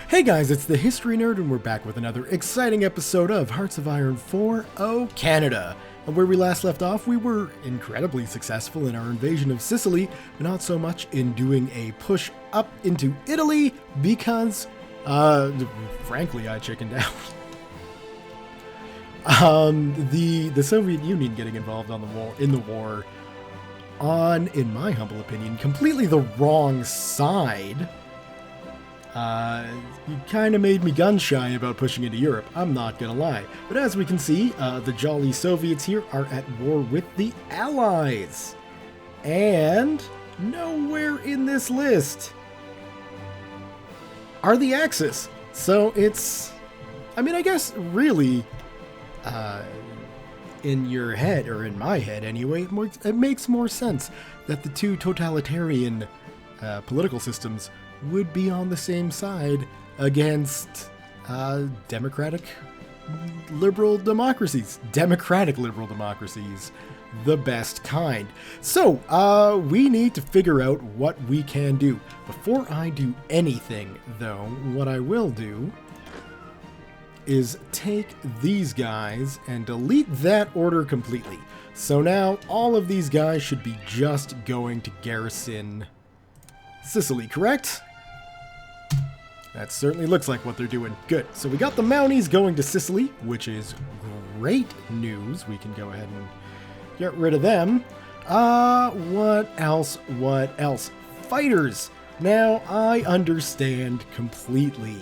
Hey guys, it's the History Nerd, and we're back with another exciting episode of Hearts of Iron 4-0 Canada. And where we last left off, we were incredibly successful in our invasion of Sicily, but not so much in doing a push up into Italy because, frankly, I chickened out. The Soviet Union getting involved in the war on, in my humble opinion, completely the wrong side. You kind of made me gun-shy about pushing into Europe, I'm not gonna lie. But as we can see, the jolly Soviets here are at war with the Allies. And nowhere in this list are the Axis. So it's, I guess, really, in your head, or in my head anyway, it makes more sense that the two totalitarian political systems would be on the same side against democratic liberal democracies. Democratic liberal democracies, the best kind. So, we need to figure out what we can do. Before I do anything, though, what I will do is take these guys and delete that order completely. So now, all of these guys should be just going to garrison Sicily, correct? That certainly looks like what they're doing. Good. So we got the Mounties going to Sicily, which is great news. We can go ahead and get rid of them. What else? What else? Fighters. Now, I understand completely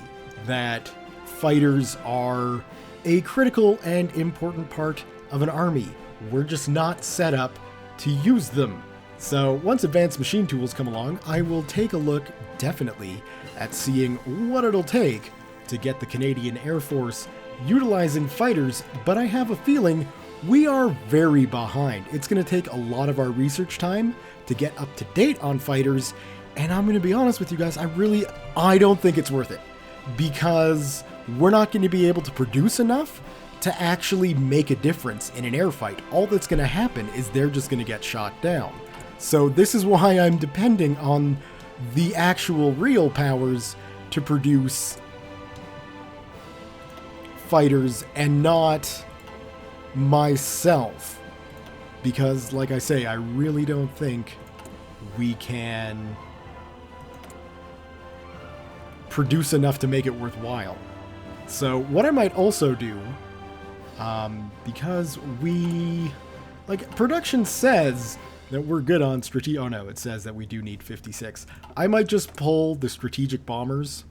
that fighters are a critical and important part of an army. We're just not set up to use them. So once advanced machine tools come along, I will take a look, definitely, at seeing what it'll take to get the Canadian Air Force utilizing fighters, but I have a feeling we are very behind. It's going to take a lot of our research time to get up to date on fighters, and I'm going to be honest with you guys, I don't think it's worth it, because we're not going to be able to produce enough to actually make a difference in an air fight. All that's going to happen is they're just going to get shot down. So this is why I'm depending on the actual real powers to produce fighters and not myself. Because, like I say, I really don't think we can produce enough to make it worthwhile. So what I might also do, because production says that we're good on strategic. Oh no, it says that we do need 56. I might just pull the strategic bombers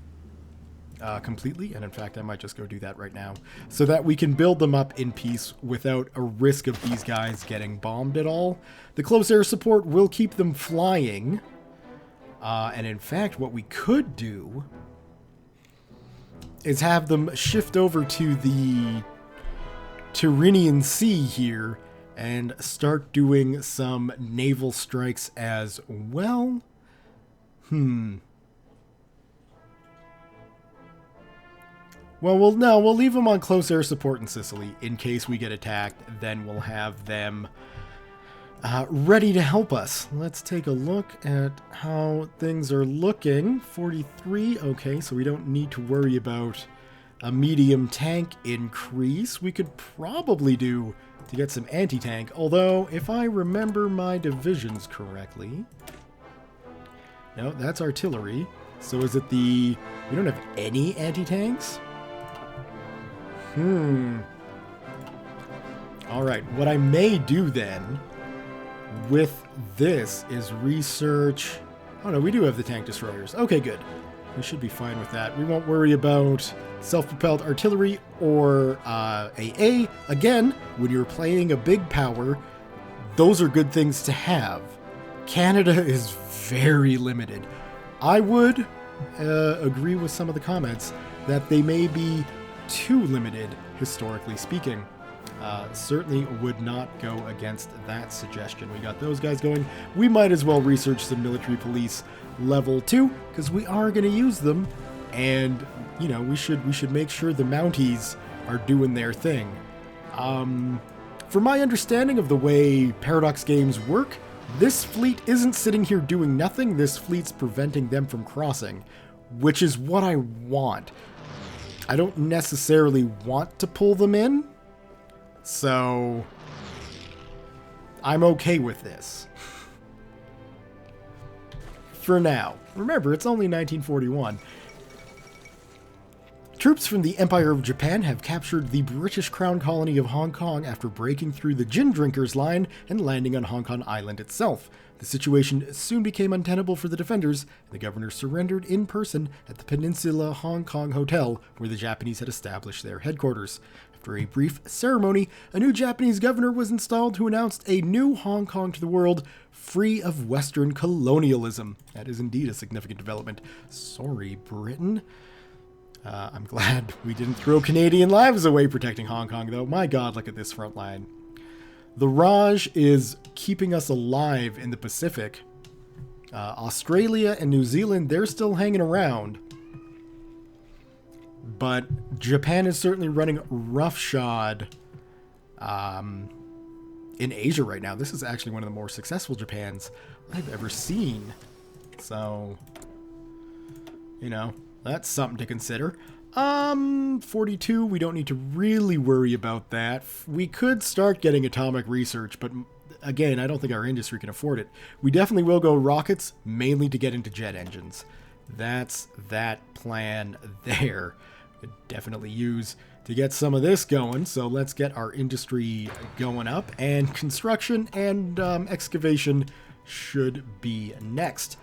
completely, and in fact, I might just go do that right now, so that we can build them up in peace without a risk of these guys getting bombed at all. The close air support will keep them flying, and in fact, what we could do is have them shift over to the Tyrrhenian Sea here and start doing some naval strikes as well. Well, we'll leave them on close air support in Sicily in case we get attacked. Then we'll have them ready to help us. Let's take a look at how things are looking. 43, okay, so we don't need to worry about a medium tank increase. We could probably do to get some anti-tank, although if I remember my divisions correctly, no, that's artillery. So is it we don't have any anti-tanks? Alright, what I may do then with this is research. Oh no, we do have the tank destroyers. Okay, good. We should be fine with that. We won't worry about self-propelled artillery or AA. Again, when you're playing a big power, those are good things to have. Canada is very limited. I would agree with some of the comments that they may be too limited, historically speaking. Certainly would not go against that suggestion. We got those guys going. We might as well research some military police level 2, because we are going to use them, and you know, we should make sure the Mounties are doing their thing. From my understanding of the way Paradox games work, this fleet isn't sitting here doing nothing. This fleet's preventing them from crossing, which is what I want. I don't necessarily want to pull them in, so I'm okay with this. For now. Remember, it's only 1941. Troops from the Empire of Japan have captured the British Crown colony of Hong Kong after breaking through the gin drinkers line and landing on Hong Kong Island itself. The situation soon became untenable for the defenders, and the governor surrendered in person at the Peninsula Hong Kong Hotel, where the Japanese had established their headquarters. After a brief ceremony, a new Japanese governor was installed who announced a new Hong Kong to the world, free of Western colonialism. That is indeed a significant development. Sorry, Britain. I'm glad we didn't throw Canadian lives away protecting Hong Kong, though. My God, look at this front line. The Raj is keeping us alive in the Pacific. Australia and New Zealand, they're still hanging around. But Japan is certainly running roughshod in Asia right now. This is actually one of the more successful Japans I've ever seen. So, you know, that's something to consider. 42, we don't need to really worry about that. We could start getting atomic research, but again, I don't think our industry can afford it. We definitely will go rockets, mainly to get into jet engines. That's that plan there. Could definitely use to get some of this going, so let's get our industry going up, and construction and excavation should be next.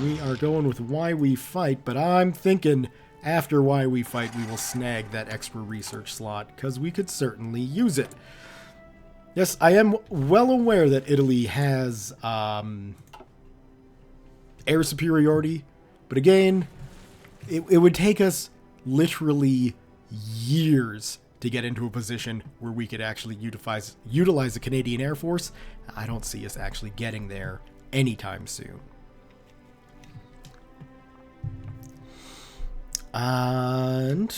We are going with Why We Fight, but I'm thinking after Why We Fight, we will snag that extra research slot, because we could certainly use it. Yes, I am well aware that Italy has air superiority, but again, it would take us literally years to get into a position where we could actually utilize the Canadian Air Force. I don't see us actually getting there anytime soon. And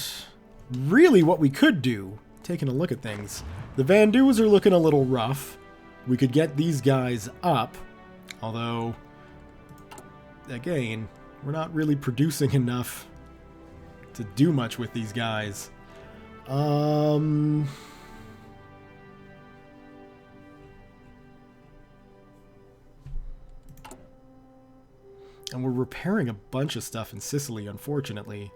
really what we could do, taking a look at things, the Vandus are looking a little rough. We could get these guys up, although, again, we're not really producing enough to do much with these guys. And we're repairing a bunch of stuff in Sicily, unfortunately.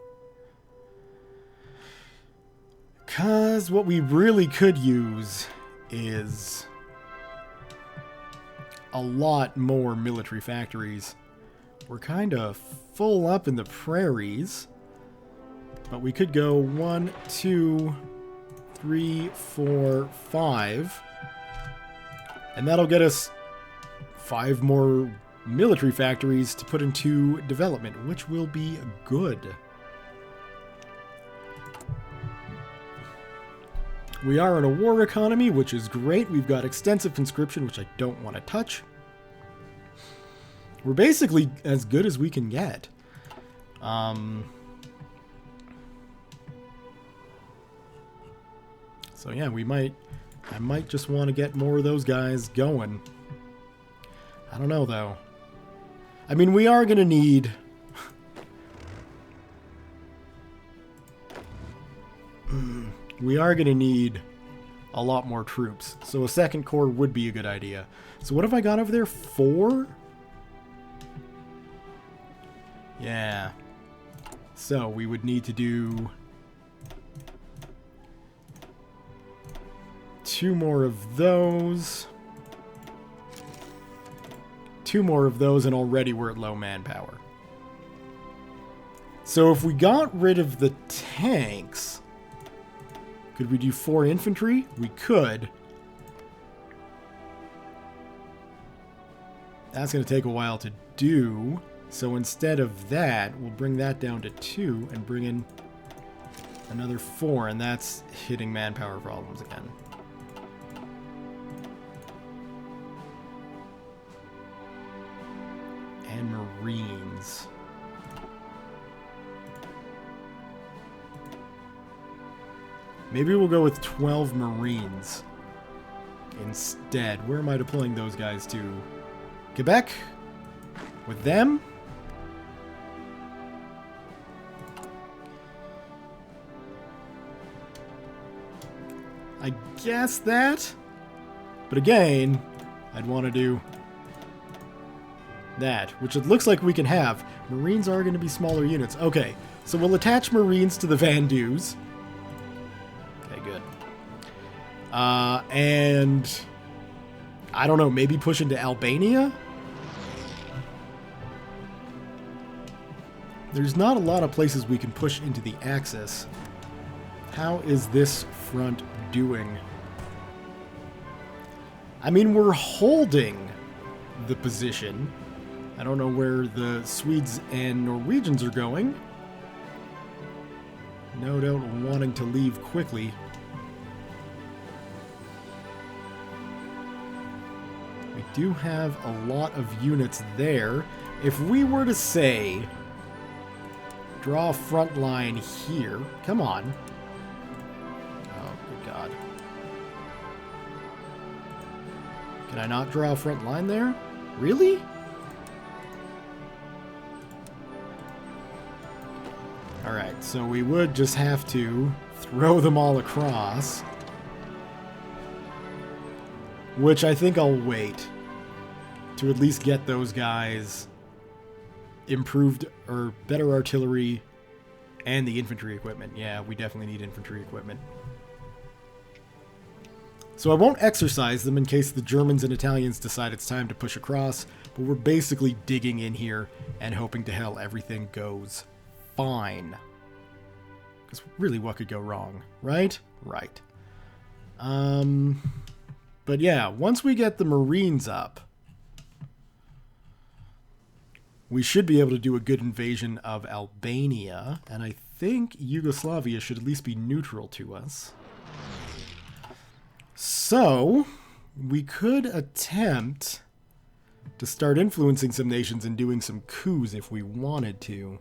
Because what we really could use is a lot more military factories. We're kind of full up in the prairies. But we could go 1, 2, 3, 4, 5. And that'll get us 5 more military factories to put into development, which will be good. We are in a war economy, which is great. We've got extensive conscription, which I don't want to touch. We're basically as good as we can get. So yeah, I might just want to get more of those guys going. I don't know, though. I mean, we are going to need... we are going to need a lot more troops. So a second corps would be a good idea. So what have I got over there? 4? Yeah. So we would need to do 2 more of those. 2 more of those, and already we're at low manpower. So if we got rid of the tanks, could we do 4 infantry? We could. That's going to take a while to do. So instead of that, we'll bring that down to 2 and bring in another 4, and that's hitting manpower problems again. And Marines. Maybe we'll go with 12 Marines instead. Where am I deploying those guys to? Quebec? With them? I guess that. But again, I'd want to do that, which it looks like we can have. Marines are going to be smaller units. Okay, so we'll attach Marines to the Vandus. Okay, good. And I don't know, maybe push into Albania? There's not a lot of places we can push into the Axis. How is this front doing? I mean, we're holding the position. I don't know where the Swedes and Norwegians are going. No doubt wanting to leave quickly. We do have a lot of units there. If we were to say, draw a front line here. Come on. Oh, good God. Can I not draw a front line there? Really? Alright, so we would just have to throw them all across. Which I think I'll wait to at least get those guys improved or better artillery and the infantry equipment. Yeah, we definitely need infantry equipment. So I won't exercise them in case the Germans and Italians decide it's time to push across, but we're basically digging in here and hoping to hell everything goes fine. Because really, what could go wrong, right? Right. But yeah, once we get the Marines up, we should be able to do a good invasion of Albania, and I think Yugoslavia should at least be neutral to us. So, we could attempt to start influencing some nations and doing some coups if we wanted to.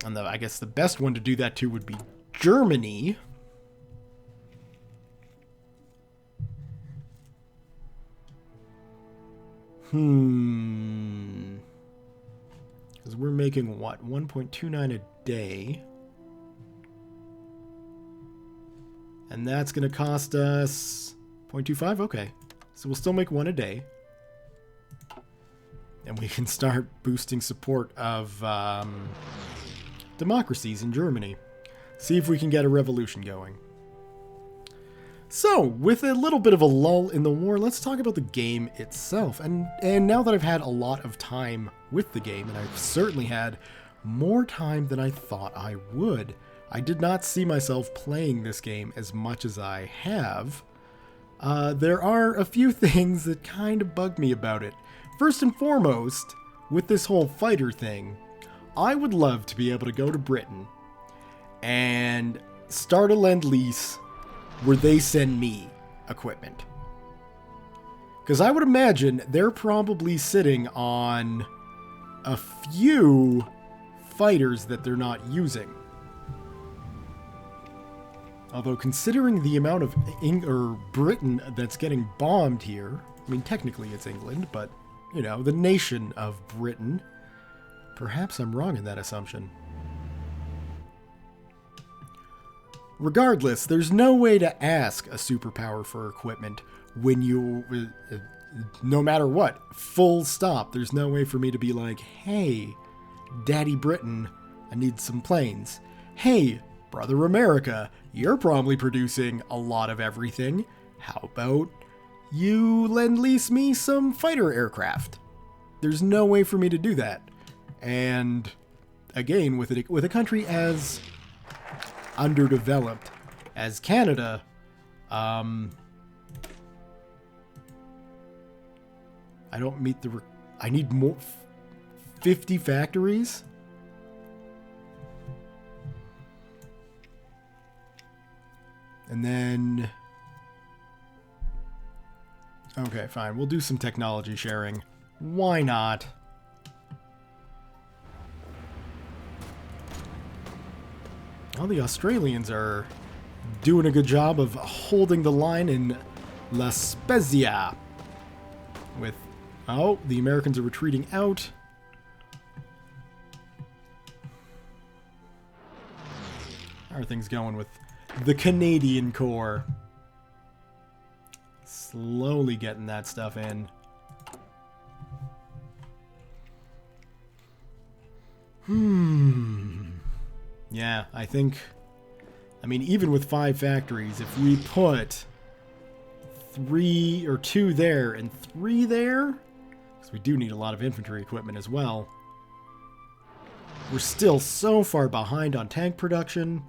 And I guess the best one to do that to would be Germany. Because we're making, what, 1.29 a day. And that's going to cost us 0.25? Okay. So we'll still make one a day. And we can start boosting support of democracies in Germany. See if we can get a revolution going. So, with a little bit of a lull in the war, let's talk about the game itself. And now that I've had a lot of time with the game, and I've certainly had more time than I thought I would, I did not see myself playing this game as much as I have. There are a few things that kind of bug me about it. First and foremost, with this whole fighter thing, I would love to be able to go to Britain and start a lend-lease where they send me equipment. Because I would imagine they're probably sitting on a few fighters that they're not using. Although considering the amount of Britain that's getting bombed here, I mean technically it's England, but you know, the nation of Britain, perhaps I'm wrong in that assumption. Regardless, there's no way to ask a superpower for equipment when you, no matter what, full stop. There's no way for me to be like, hey, Daddy Britain, I need some planes. Hey, Brother America, you're probably producing a lot of everything. How about you lend-lease me some fighter aircraft? There's no way for me to do that. And again, with a country as underdeveloped as Canada, I don't meet the... I need more... 50 factories? And then... Okay, fine. We'll do some technology sharing. Why not? Well, the Australians are doing a good job of holding the line in La Spezia. With... Oh, the Americans are retreating out. How are things going with the Canadian Corps? Slowly getting that stuff in. Yeah, I think... I mean, even with 5 factories, if we put 3 or 2 there and 3 there, because we do need a lot of infantry equipment as well, we're still so far behind on tank production.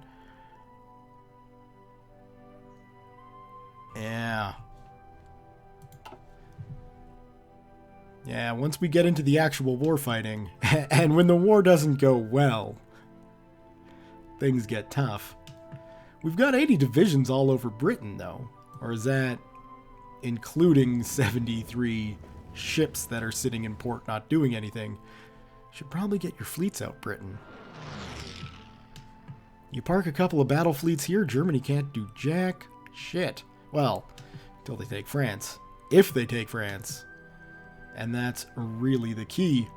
Yeah. Yeah, once we get into the actual war fighting, and when the war doesn't go well, things get tough. We've got 80 divisions all over Britain, though. Or is that including 73 ships that are sitting in port not doing anything? Should probably get your fleets out, Britain. You park a couple of battle fleets here, Germany can't do jack shit. Well, until they take France. If they take France. And that's really the key.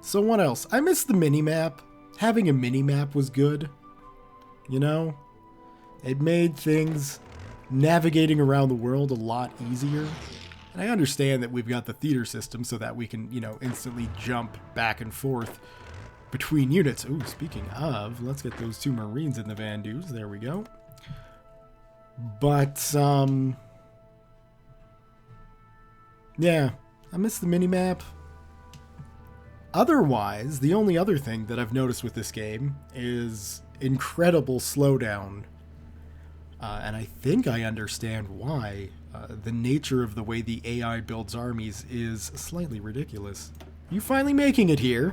So what else? I missed the mini-map. Having a mini-map was good. You know? It made things navigating around the world a lot easier. And I understand that we've got the theater system so that we can, you know, instantly jump back and forth between units. Ooh, speaking of, let's get those 2 Marines in the Vandus. There we go. But, yeah, I missed the mini-map. Otherwise, the only other thing that I've noticed with this game is incredible slowdown. And I think I understand why. The nature of the way the AI builds armies is slightly ridiculous. You finally making it here?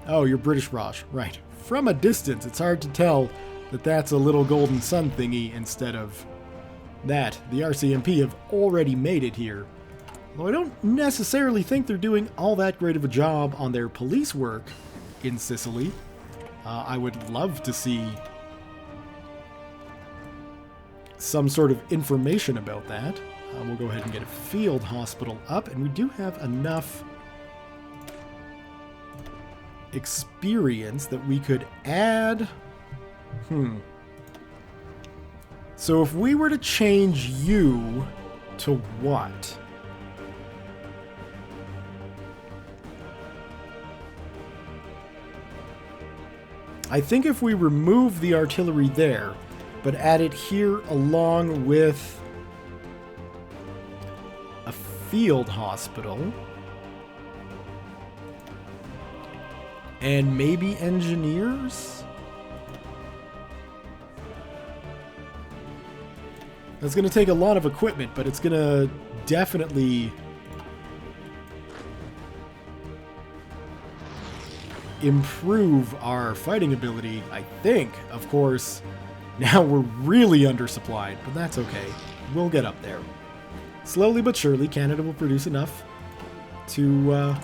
Oh, you're British Raj. Right. From a distance, it's hard to tell that that's a little golden sun thingy instead of that. The RCMP have already made it here. Though I don't necessarily think they're doing all that great of a job on their police work in Sicily. I would love to see some sort of information about that. We'll go ahead and get a field hospital up, and we do have enough experience that we could add. So if we were to change you to what? I think if we remove the artillery there, but add it here along with a field hospital and maybe engineers? That's going to take a lot of equipment, but it's going to definitely improve our fighting ability, I think. Of course, now we're really undersupplied, but that's okay. We'll get up there. Slowly but surely, Canada will produce enough to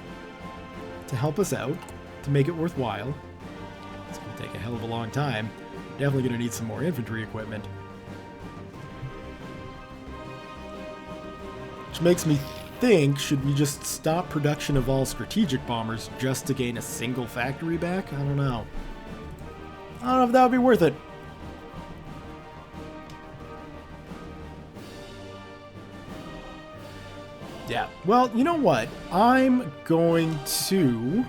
help us out, to make it worthwhile. It's going to take a hell of a long time. Definitely going to need some more infantry equipment. Which makes me think, should we just stop production of all strategic bombers just to gain a single factory back? I don't know. I don't know if that would be worth it. Yeah, well, you know what? I'm going to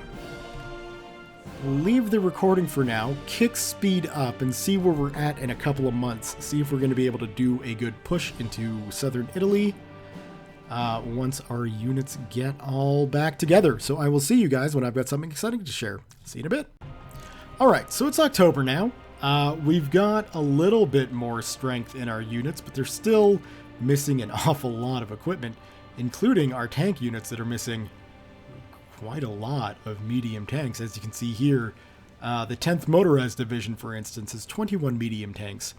leave the recording for now, kick speed up, and see where we're at in a couple of months. See if we're going to be able to do a good push into southern Italy once our units get all back together. So I will see you guys when I've got something exciting to share. See you in a bit. Alright, so it's October now. We've got a little bit more strength in our units, but they're still missing an awful lot of equipment, including our tank units that are missing quite a lot of medium tanks. As you can see here, the 10th Motorized Division, for instance, has 21 medium tanks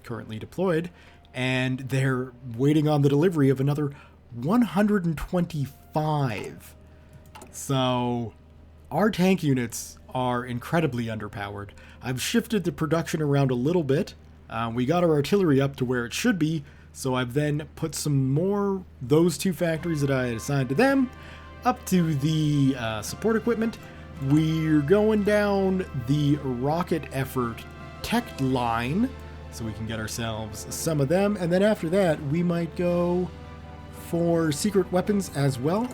currently deployed, and they're waiting on the delivery of another 125. So our tank units are incredibly underpowered. I've shifted the production around a little bit. We got our artillery up to where it should be, So I've then put some more, those two factories that I had assigned to them, up to the support equipment. We're going down the rocket effort tech line, so we can get ourselves some of them. And then after that, we might go for secret weapons as well.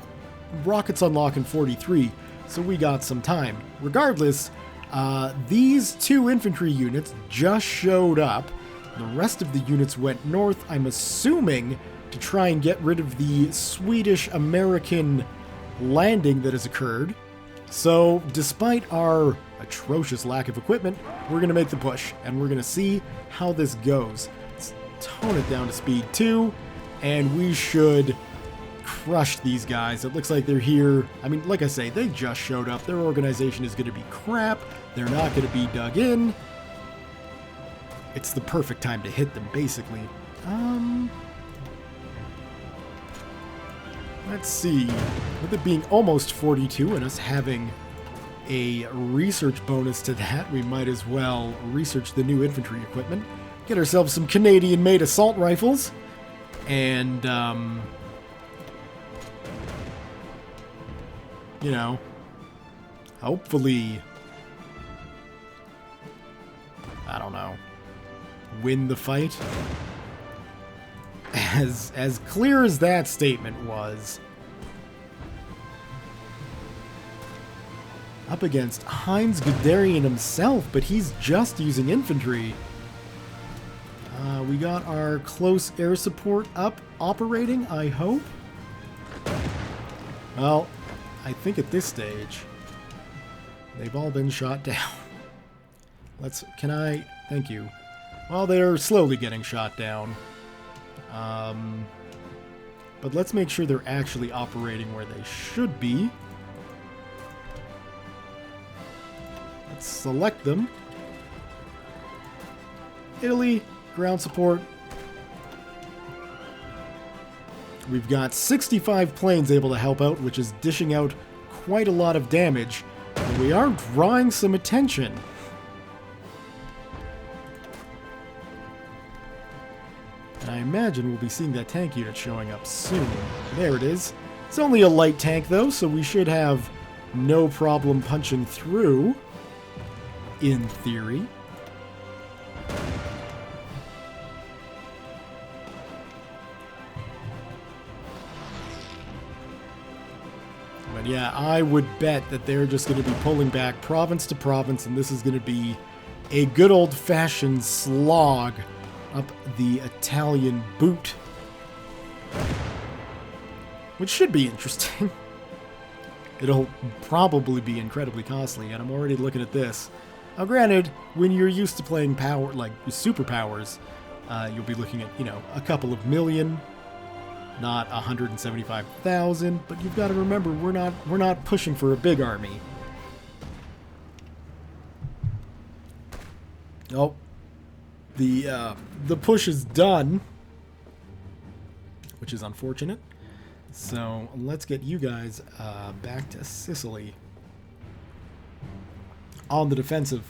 Rockets unlock in 43, so we got some time. Regardless, these two infantry units just showed up. The rest of the units went north, I'm assuming, to try and get rid of the Swedish-American landing that has occurred. So, despite our atrocious lack of equipment, we're going to make the push, and we're going to see how this goes. Let's tone it down to speed 2, and we should crush these guys. It looks like they're here. I mean, like I say, they just showed up. Their organization is going to be crap. They're not going to be dug in. It's the perfect time to hit them, basically. Let's see. With it being almost 42 and us having a research bonus to that, we might as well research the new infantry equipment. Get ourselves some Canadian-made assault rifles. And, you know, hopefully, I don't know, win the fight. As clear as that statement was, up against Heinz Guderian himself, but he's just using infantry. We got our close air support up operating, I hope. Well, I think at this stage, they've all been shot down. Thank you. Well, they're slowly getting shot down. But let's make sure they're actually operating where they should be. Let's select them. Italy, ground support. We've got 65 planes able to help out, which is dishing out quite a lot of damage. But we are drawing some attention. And I imagine we'll be seeing that tank unit showing up soon. There it is. It's only a light tank, though, so we should have no problem punching through, in theory. But yeah, I would bet that they're just going to be pulling back province to province, and this is going to be a good old-fashioned slog up the Italian boot. Which should be interesting. It'll probably be incredibly costly, and I'm already looking at this. Now granted, when you're used to playing power, like superpowers, you'll be looking at, you know, a couple of million, not 175,000, but you've got to remember, we're not pushing for a big army. Oh. The push is done, which is unfortunate. So let's get you guys back to Sicily on the defensive.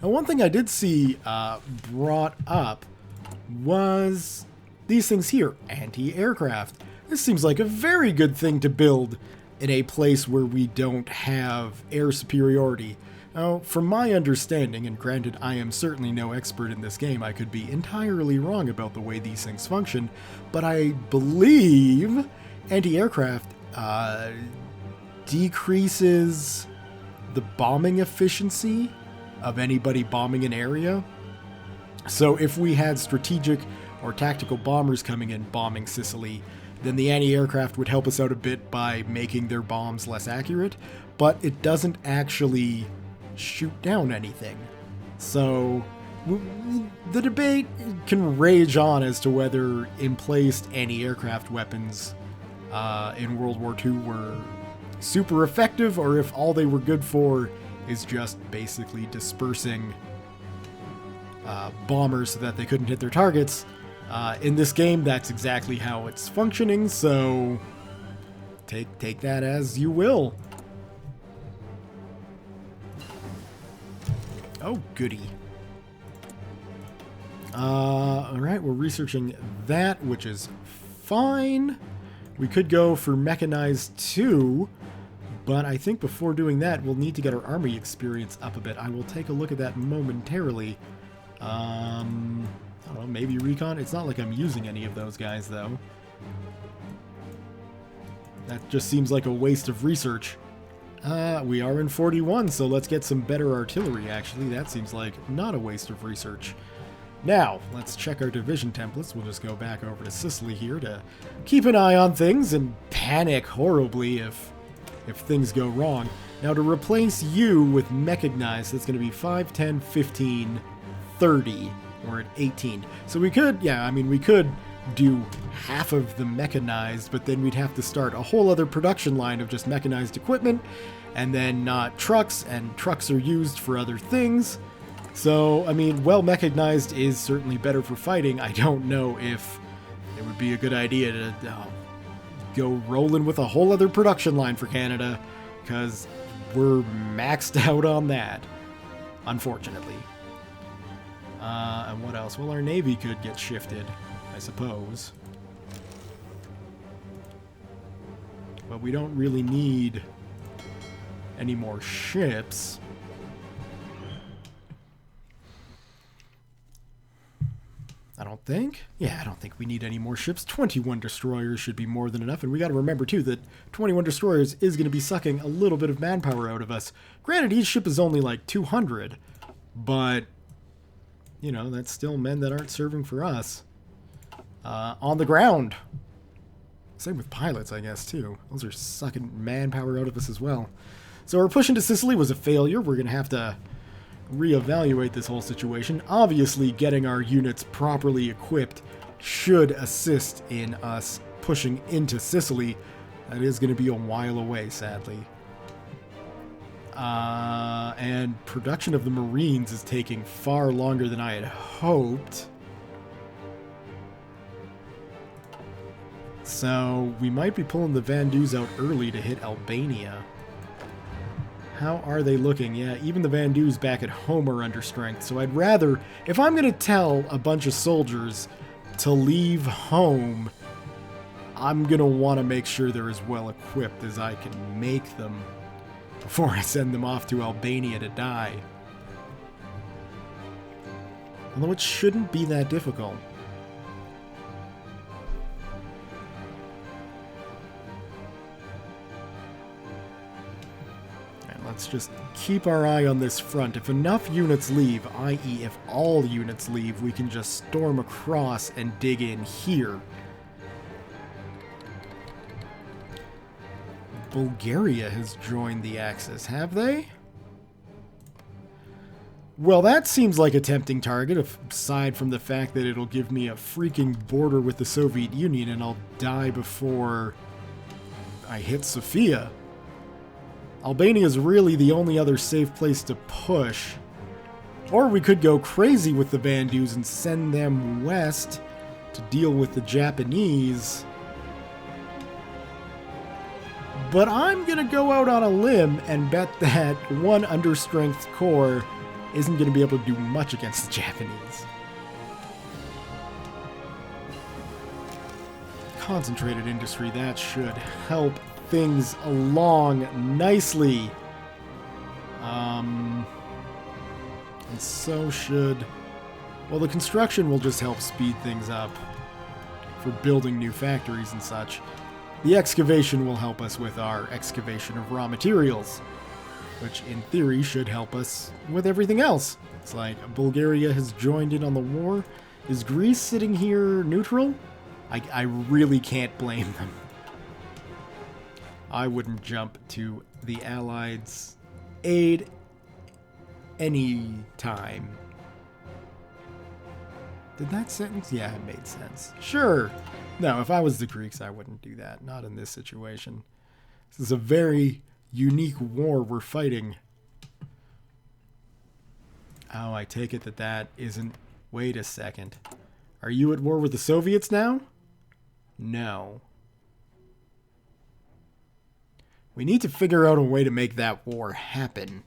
Now, one thing I did see brought up was these things here, anti-aircraft. This seems like a very good thing to build in a place where we don't have air superiority. Now, from my understanding, and granted I am certainly no expert in this game, I could be entirely wrong about the way these things function, but I believe anti-aircraft decreases the bombing efficiency of anybody bombing an area. So if we had strategic or tactical bombers coming in bombing Sicily, then the anti-aircraft would help us out a bit by making their bombs less accurate, but it doesn't actually shoot down anything. So the debate can rage on as to whether emplaced anti-aircraft weapons in World War II were super effective, or if all they were good for is just basically dispersing bombers so that they couldn't hit their targets. In this game, that's exactly how it's functioning, so take that as you will. Oh, goody. Alright, we're researching that, which is fine. We could go for mechanized too, but I think before doing that, we'll need to get our army experience up a bit. I will take a look at that momentarily. I don't know, maybe recon? It's not like I'm using any of those guys, though. That just seems like a waste of research. We are in 41, so let's get some better artillery, actually. That seems like not a waste of research. Now, let's check our division templates. We'll just go back over to Sicily here to keep an eye on things and panic horribly if things go wrong. Now, to replace you with mechanized, that's going to be 5, 10, 15, 30. We're at 18. So we could, yeah, I mean, we could do half of the mechanized, but then we'd have to start a whole other production line of just mechanized equipment, and then not trucks, and trucks are used for other things. So, I mean, well, mechanized is certainly better for fighting. I don't know if it would be a good idea to go rolling with a whole other production line for Canada, because we're maxed out on that, unfortunately. And what else? Well, our Navy could get shifted, I suppose. But we don't really need any more ships. I don't think. Yeah, I don't think we need any more ships. 21 destroyers should be more than enough. And we got to remember, too, that 21 destroyers is going to be sucking a little bit of manpower out of us. Granted, each ship is only like 200. But, you know, that's still men that aren't serving for us. On the ground. Same with pilots, I guess, too. Those are sucking manpower out of us as well. So our push into Sicily was a failure. We're going to have to reevaluate this whole situation. Obviously, getting our units properly equipped should assist in us pushing into Sicily. That is going to be a while away, sadly. And production of the Marines is taking far longer than I had hoped. So we might be pulling the Vandus out early to hit Albania. How are they looking? Yeah, even the Vandus back at home are under strength. So I'd rather, if I'm going to tell a bunch of soldiers to leave home, I'm going to want to make sure they're as well equipped as I can make them before I send them off to Albania to die. Although it shouldn't be that difficult. Let's just keep our eye on this front. If enough units leave, i.e. if all units leave, we can just storm across and dig in here. Bulgaria has joined the Axis, have they? Well, that seems like a tempting target, aside from the fact that it'll give me a freaking border with the Soviet Union and I'll die before I hit Sofia. Albania is really the only other safe place to push. Or we could go crazy with the Vandus and send them west to deal with the Japanese. But I'm going to go out on a limb and bet that one understrength corps isn't going to be able to do much against the Japanese. Concentrated industry, that should help things along nicely. And so should... Well, the construction will just help speed things up for building new factories and such. The excavation will help us with our excavation of raw materials, which in theory should help us with everything else. It's like Bulgaria has joined in on the war. Is Greece sitting here neutral? I really can't blame them. I wouldn't jump to the Allies' aid any time. Did that sentence? Yeah, it made sense. Sure. No, if I was the Greeks, I wouldn't do that. Not in this situation. This is a very unique war we're fighting. Oh, I take it that that isn't... Wait a second. Are you at war with the Soviets now? No. We need to figure out a way to make that war happen.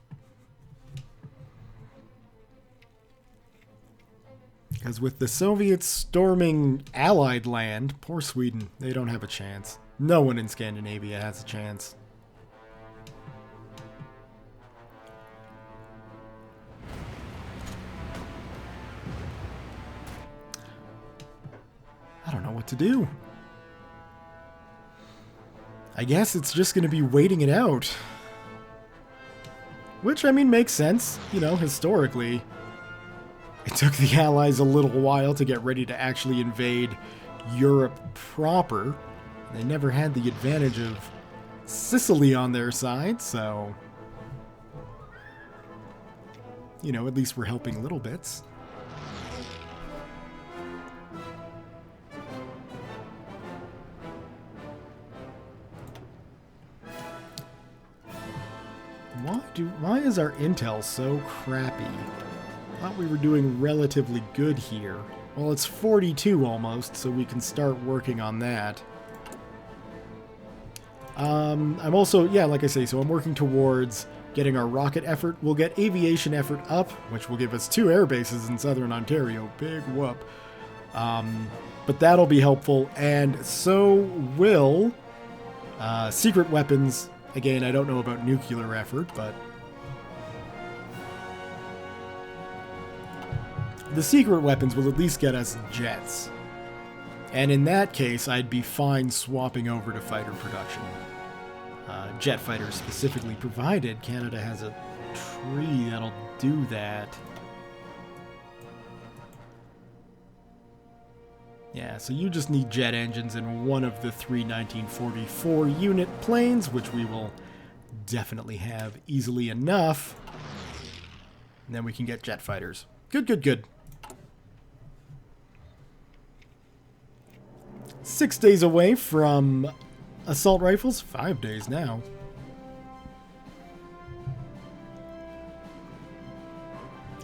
Because with the Soviets storming Allied land, poor Sweden, they don't have a chance. No one in Scandinavia has a chance. I don't know what to do. I guess it's just going to be waiting it out. Which, I mean, makes sense. You know, historically, it took the Allies a little while to get ready to actually invade Europe proper. They never had the advantage of Sicily on their side, so... You know, at least we're helping little bits. Why is our intel so crappy? Thought we were doing relatively good here. Well, it's 42 almost, so we can start working on that. I'm also, yeah, like I say, so I'm working towards getting our rocket effort. We'll get aviation effort up, which will give us 2 air bases in southern Ontario. Big whoop. But that'll be helpful, and so will secret weapons. Again, I don't know about nuclear effort, but the secret weapons will at least get us jets. And in that case, I'd be fine swapping over to fighter production. Jet fighters specifically, provided Canada has a tree that'll do that. Yeah, so you just need jet engines in one of the 3 1944 unit planes, which we will definitely have easily enough. And then we can get jet fighters. Good, good, good. 6 days away from assault rifles. 5 days now.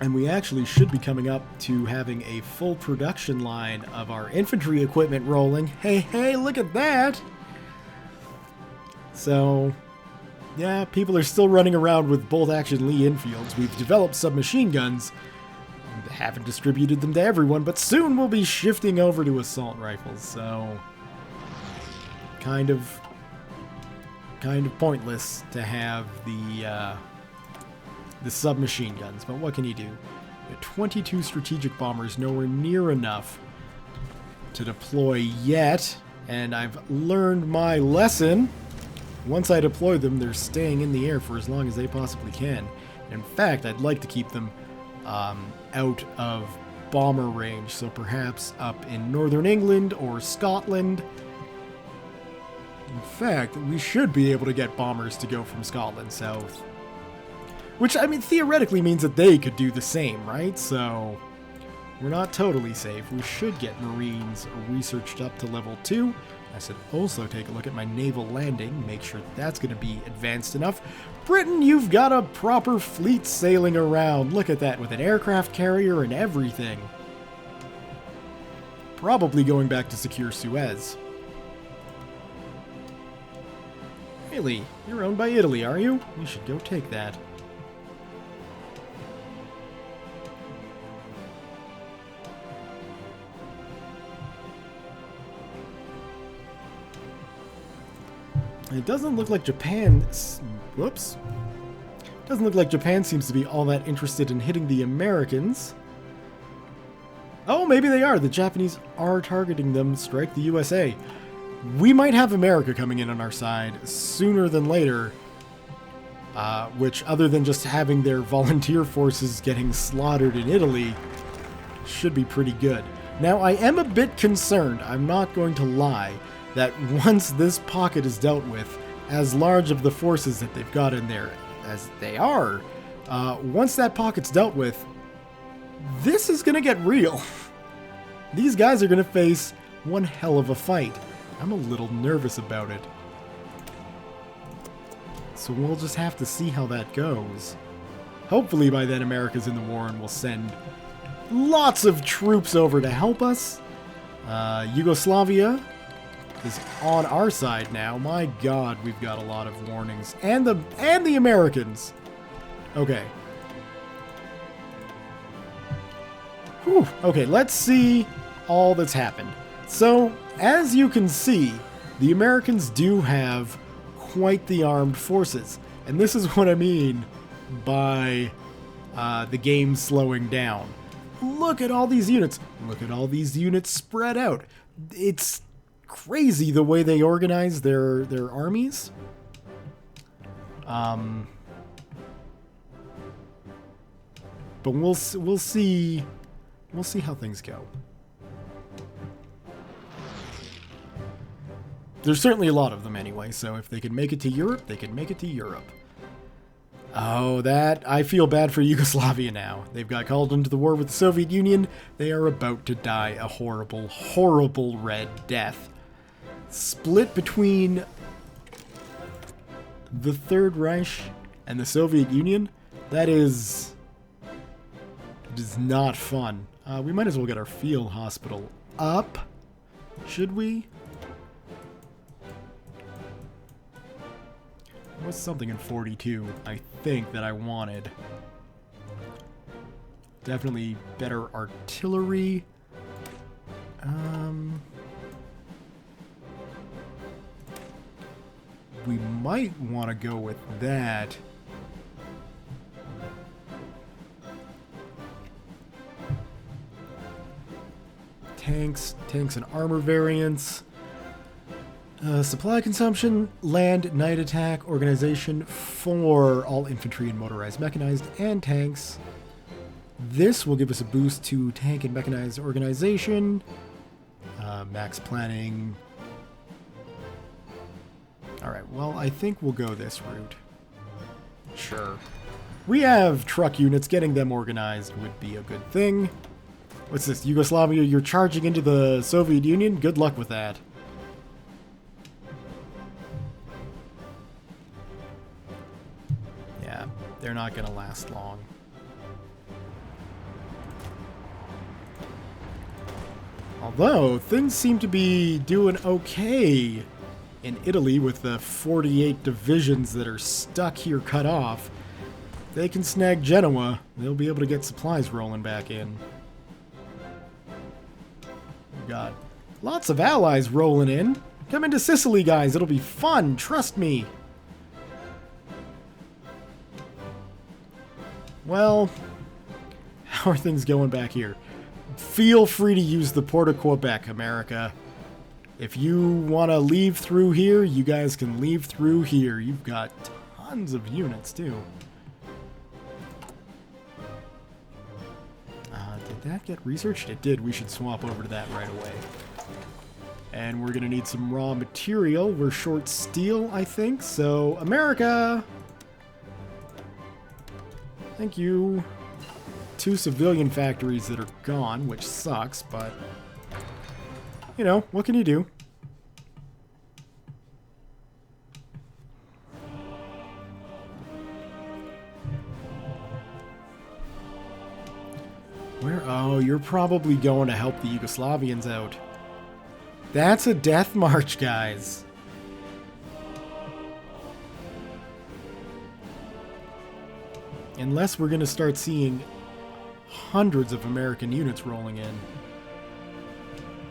And we actually should be coming up to having a full production line of our infantry equipment rolling. Hey, hey, look at that! So, yeah, people are still running around with bolt-action Lee Enfields. We've developed submachine guns. Haven't distributed them to everyone, but soon we'll be shifting over to assault rifles, so... Kind of pointless to have the submachine guns, but what can you do? We have 22 strategic bombers, nowhere near enough to deploy yet, and I've learned my lesson. Once I deploy them, they're staying in the air for as long as they possibly can. In fact, I'd like to keep them out of bomber range, so perhaps up in northern England or Scotland. In fact, we should be able to get bombers to go from Scotland south. Which, I mean, theoretically means that they could do the same, right? So, we're not totally safe. We should get Marines researched up to level 2. I should also take a look at my naval landing, make sure that's going to be advanced enough. Britain, you've got a proper fleet sailing around. Look at that, with an aircraft carrier and everything. Probably going back to secure Suez. Really? You're owned by Italy, are you? We should go take that. It doesn't look like Japan... Whoops. Doesn't look like Japan seems to be all that interested in hitting the Americans. Oh, maybe they are. The Japanese are targeting them. Strike the USA. We might have America coming in on our side sooner than later. Which, other than just having their volunteer forces getting slaughtered in Italy, should be pretty good. Now, I am a bit concerned, I'm not going to lie, that once this pocket is dealt with, as large of the forces that they've got in there as they are, once that pocket's dealt with, this is going to get real. These guys are going to face one hell of a fight. I'm a little nervous about it. So we'll just have to see how that goes. Hopefully by then America's in the war and we'll send lots of troops over to help us. Yugoslavia is on our side now. My God, we've got a lot of warnings. And the Americans. Okay. Whew. Okay, let's see all that's happened. So, as you can see, the Americans do have quite the armed forces. And this is what I mean by the game slowing down. Look at all these units. Look at all these units spread out. It's crazy the way they organize their armies. But we'll see how things go. There's certainly a lot of them anyway, so if they can make it to Europe, they can make it to Europe. Oh, I feel bad for Yugoslavia now. They've got called into the war with the Soviet Union. They are about to die a horrible, horrible red death. Split between the Third Reich and the Soviet Union. It is not fun. We might as well get our field hospital up. Should we? What's something in 42, I think, that I wanted? Definitely better artillery. We might want to go with that. Tanks and armor variants. Supply consumption, land, night attack, organization for all infantry and motorized mechanized and tanks. This will give us a boost to tank and mechanized organization. Max planning. Alright, well, I think we'll go this route. Sure. We have truck units. Getting them organized would be a good thing. What's this? Yugoslavia, you're charging into the Soviet Union? Good luck with that. Yeah, they're not going to last long. Although, things seem to be doing okay in Italy with the 48 divisions that are stuck here cut off. If they can snag Genoa, they'll be able to get supplies rolling back in. We've got lots of allies rolling in. Come into Sicily, guys. It'll be fun. Trust me. Well, how are things going back here? Feel free to use the Port of Quebec, America. If you want to leave through here, you guys can leave through here. You've got tons of units, too. Did that get researched? It did. We should swap over to that right away. And we're going to need some raw material. We're short steel, I think. So, America! Thank you. 2 civilian factories that are gone, which sucks, but... you know, what can you do? Where? Oh, you're probably going to help the Yugoslavians out. That's a death march, guys. Unless we're going to start seeing hundreds of American units rolling in.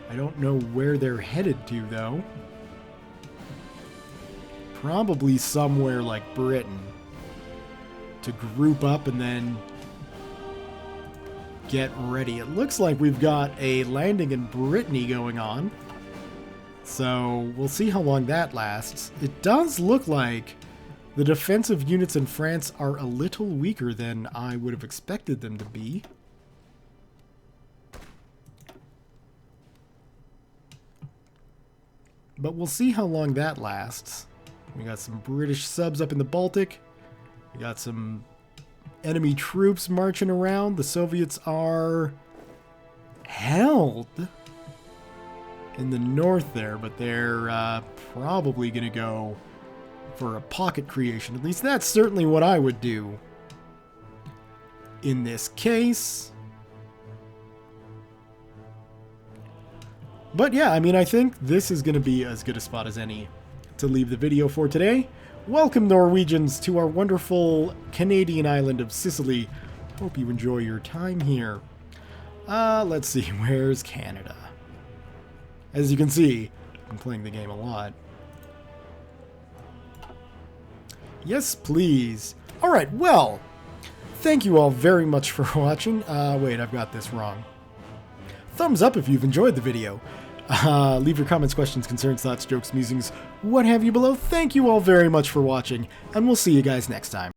I don't know where they're headed to, though. Probably somewhere like Britain. To group up and then get ready. It looks like we've got a landing in Brittany going on. So we'll see how long that lasts. It does look like the defensive units in France are a little weaker than I would have expected them to be. But we'll see how long that lasts. We got some British subs up in the Baltic. We got some enemy troops marching around. The Soviets are held in the north there, but they're probably going to go for a pocket creation. At least that's certainly what I would do in this case. But yeah, I mean, I think this is going to be as good a spot as any to leave the video for today. Welcome, Norwegians, to our wonderful Canadian island of Sicily. Hope you enjoy your time here. Let's see, where's Canada? As you can see, I'm playing the game a lot. Yes, please. Alright, well, thank you all very much for watching. Wait, I've got this wrong. Thumbs up if you've enjoyed the video. Leave your comments, questions, concerns, thoughts, jokes, musings, what have you below. Thank you all very much for watching, and we'll see you guys next time.